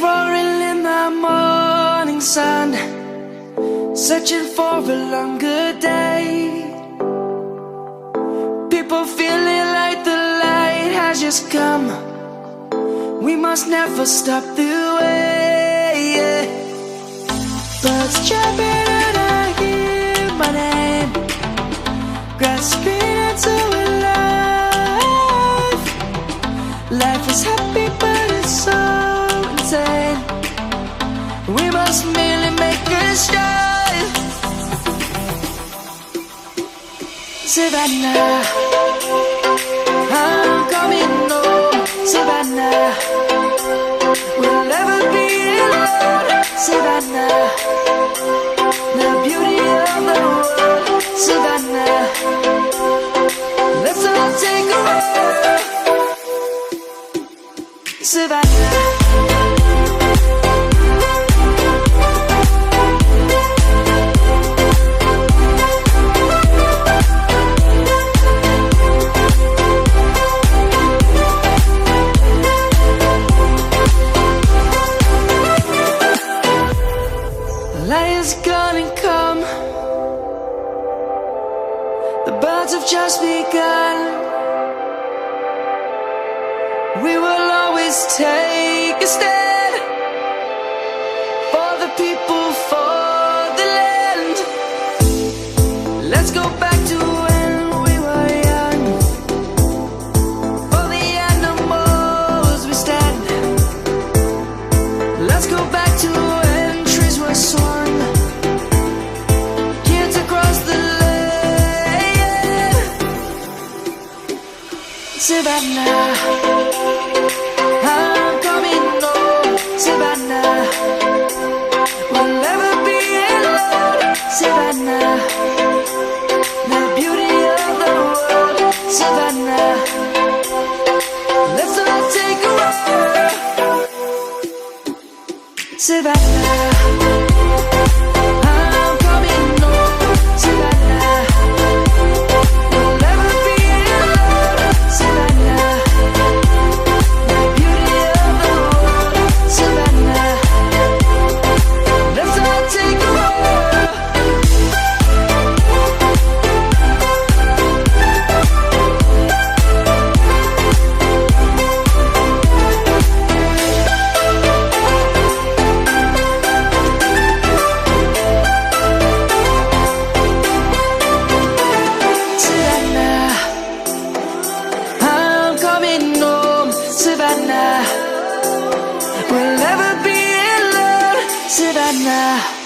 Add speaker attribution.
Speaker 1: roaring in the morning sun, searching for a longer day. People feeling like the light has just come. We must never stop the way. Birds chirping and I hear my name, grasping into a life. Life is happy but it's so insane. We must merely make a start. Savannah, I'm coming home. Savannah, we'll never be alone. Savannah, the beauty of the world. Savannah, let's all take a walk. Savannah. Light is gonna come. The birds have just begun. We will always take a stand for the people, for the land. Let's go back to when we were young. For the animals we stand. Let's go back to when trees were swung, kids across the land. Savannah, I'm coming home. Savannah, we'll never be alone. Savannah, the beauty of the world. Savannah, let's all take a walk. Savannah, I'm coming home. Savannah, we'll never be alone. Savannah, the beauty of the world. Savannah, let's all take a walk. Savannah, I'm coming home. Savannah, we'll never be alone. Savannah.